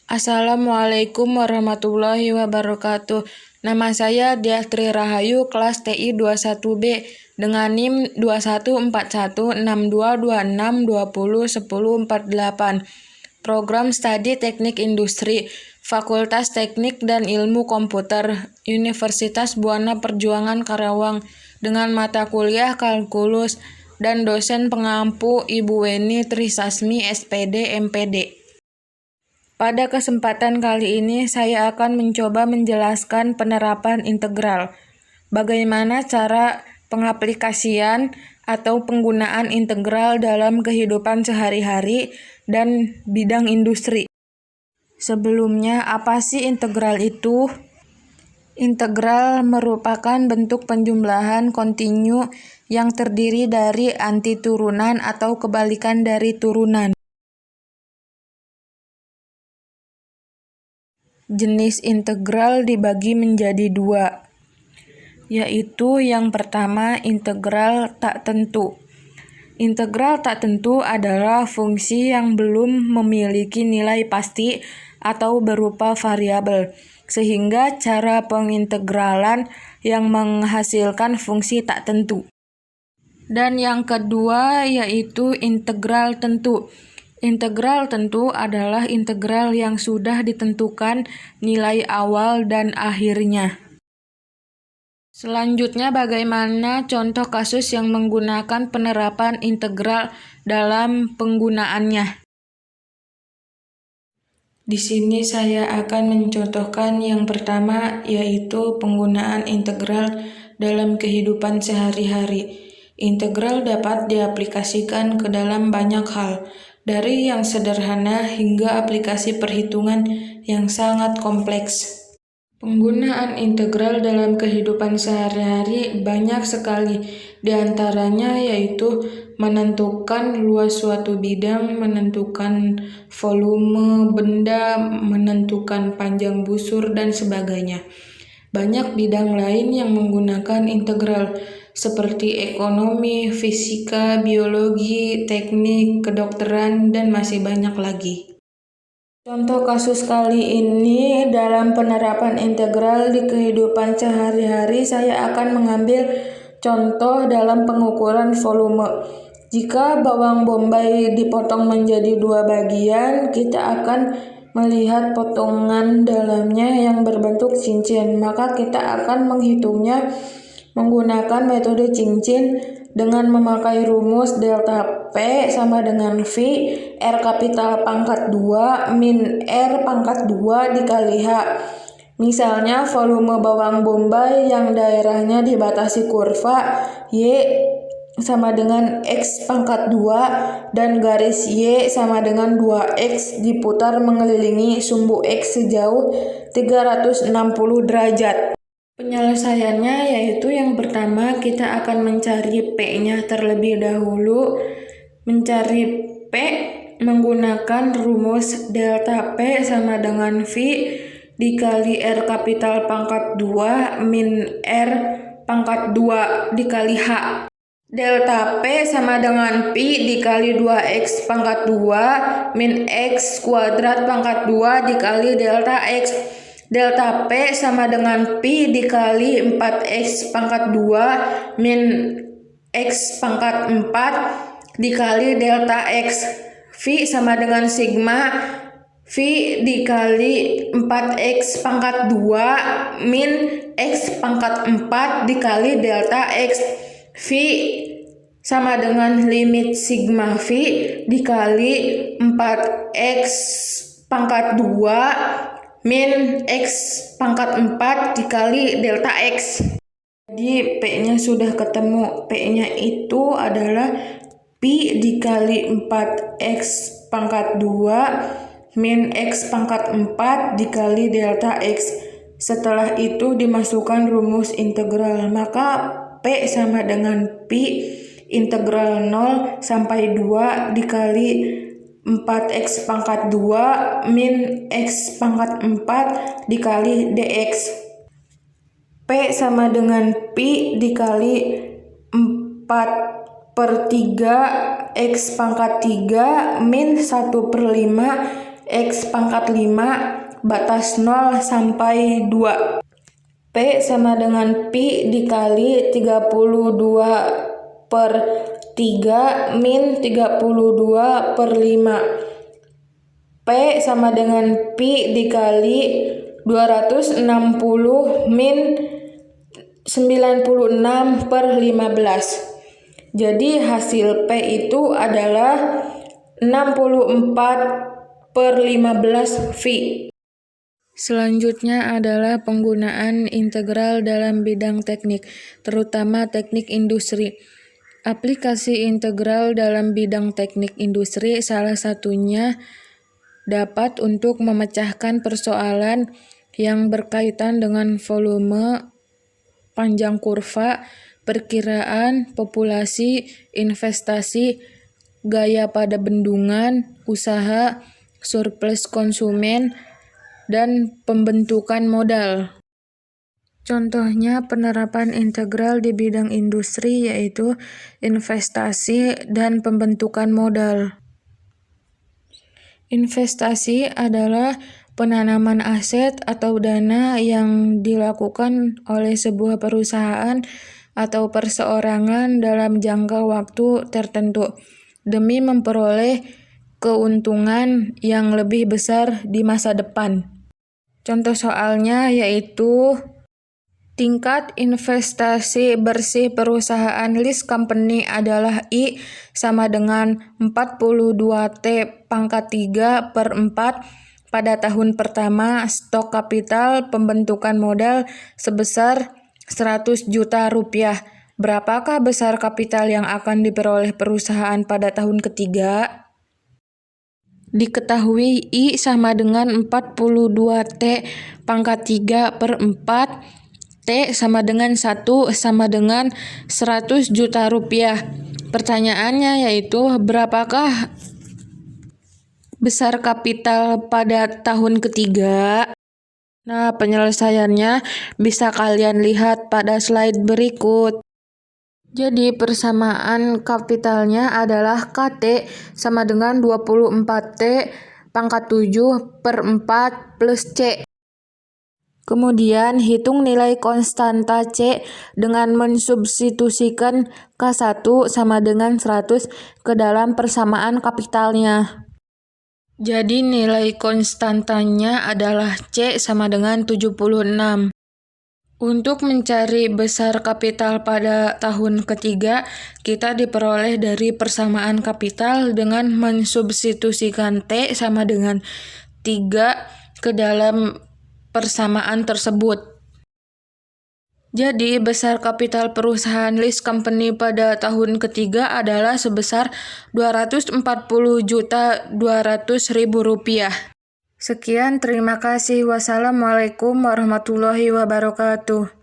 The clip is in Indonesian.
Assalamualaikum warahmatullahi wabarakatuh. Nama saya Diastri Rahayu, kelas TI 21B, dengan NIM 21416226201048. Program Studi Teknik Industri, Fakultas Teknik dan Ilmu Komputer, Universitas Buana Perjuangan Karawang, dengan mata kuliah Kalkulus, dan dosen pengampu Ibu Weni Trisasmi, SPD, MPD. Pada kesempatan kali ini, saya akan mencoba menjelaskan penerapan integral. Bagaimana cara pengaplikasian atau penggunaan integral dalam kehidupan sehari-hari dan bidang industri. Sebelumnya, apa sih integral itu? Integral merupakan bentuk penjumlahan kontinu yang terdiri dari antiturunan atau kebalikan dari turunan. Jenis integral dibagi menjadi dua, yaitu yang pertama integral tak tentu. Integral tak tentu adalah fungsi yang belum memiliki nilai pasti atau berupa variabel, sehingga cara pengintegralan yang menghasilkan fungsi tak tentu. Dan yang kedua yaitu integral tentu. Integral tentu adalah integral yang sudah ditentukan nilai awal dan akhirnya. Selanjutnya, bagaimana contoh kasus yang menggunakan penerapan integral dalam penggunaannya? Di sini saya akan mencontohkan yang pertama, yaitu penggunaan integral dalam kehidupan sehari-hari. Integral dapat diaplikasikan ke dalam banyak hal, dari yang sederhana hingga aplikasi perhitungan yang sangat kompleks. Penggunaan integral dalam kehidupan sehari-hari banyak sekali, di antaranya yaitu menentukan luas suatu bidang, menentukan volume benda, menentukan panjang busur, dan sebagainya. Banyak bidang lain yang menggunakan integral, seperti ekonomi, fisika, biologi, teknik, kedokteran, dan masih banyak lagi. Contoh kasus kali ini dalam penerapan integral di kehidupan sehari-hari, saya akan mengambil contoh dalam pengukuran volume. Jika bawang bombay dipotong menjadi dua bagian, kita akan melihat potongan dalamnya yang berbentuk cincin, maka kita akan menghitungnya menggunakan metode cincin dengan memakai rumus delta P sama dengan V R kapital pangkat 2 min R pangkat 2 dikali H. Misalnya volume bawang bombay yang daerahnya dibatasi kurva Y sama dengan X pangkat 2 dan garis Y sama dengan 2X diputar mengelilingi sumbu X sejauh 360 derajat. Penyelesaiannya yaitu yang pertama kita akan mencari P-nya terlebih dahulu. Mencari P menggunakan rumus delta P sama dengan V dikali R kapital pangkat 2 min R pangkat 2 dikali H. Delta P sama dengan Pi dikali 2X pangkat 2 min X kuadrat pangkat 2 dikali delta X. Delta P sama dengan Pi dikali 4X pangkat 2 min X pangkat 4 dikali delta X. V sama dengan sigma V dikali 4X pangkat 2 min X pangkat 4 dikali delta X. V sama dengan limit sigma V dikali 4X pangkat 2 min X pangkat 4 dikali delta X. Jadi P-nya sudah ketemu. P-nya itu adalah Pi dikali 4X pangkat 2 min X pangkat 4 dikali delta X. Setelah itu dimasukkan rumus integral, maka P sama dengan Pi integral 0 sampai 2 dikali 4X pangkat 2 min X pangkat 4 dikali dx. P sama dengan Pi dikali 4/3 X pangkat 3 min 1/5 X pangkat 5 batas 0 sampai 2. P sama dengan Pi dikali 32 per 3 min 32 per 5. P sama dengan Pi dikali 260 min 96 per 15. Jadi hasil P itu adalah 64 per 15 V. Selanjutnya adalah penggunaan integral dalam bidang teknik, terutama teknik industri. Aplikasi integral dalam bidang teknik industri salah satunya dapat untuk memecahkan persoalan yang berkaitan dengan volume, panjang kurva, perkiraan populasi, investasi, gaya pada bendungan, usaha, surplus konsumen, dan pembentukan modal. Contohnya penerapan integral di bidang industri yaitu investasi dan pembentukan modal. Investasi adalah penanaman aset atau dana yang dilakukan oleh sebuah perusahaan atau perseorangan dalam jangka waktu tertentu demi memperoleh keuntungan yang lebih besar di masa depan. Contoh soalnya yaitu tingkat investasi bersih perusahaan list company adalah I sama dengan 42T pangkat 3 per 4 pada tahun pertama. Stok kapital pembentukan modal sebesar 100 juta rupiah. Berapakah besar kapital yang akan diperoleh perusahaan pada tahun ketiga? Diketahui I sama dengan 42T pangkat 3 per 4, T sama dengan 1 sama dengan 100 juta rupiah. Pertanyaannya yaitu berapakah besar kapital pada tahun ketiga? Nah, penyelesaiannya bisa kalian lihat pada slide berikut. Jadi persamaan kapitalnya adalah KT sama dengan 24T pangkat 7 per 4 plus C. Kemudian hitung nilai konstanta C dengan mensubstitusikan K1 sama dengan 100 ke dalam persamaan kapitalnya. Jadi nilai konstantanya adalah C sama dengan 76. Untuk mencari besar kapital pada tahun ketiga, kita diperoleh dari persamaan kapital dengan mensubstitusikan T sama dengan 3 ke dalam persamaan tersebut. Jadi, besar kapital perusahaan list company pada tahun ketiga adalah sebesar 240.200.000 rupiah. Sekian, terima kasih. Wassalamualaikum warahmatullahi wabarakatuh.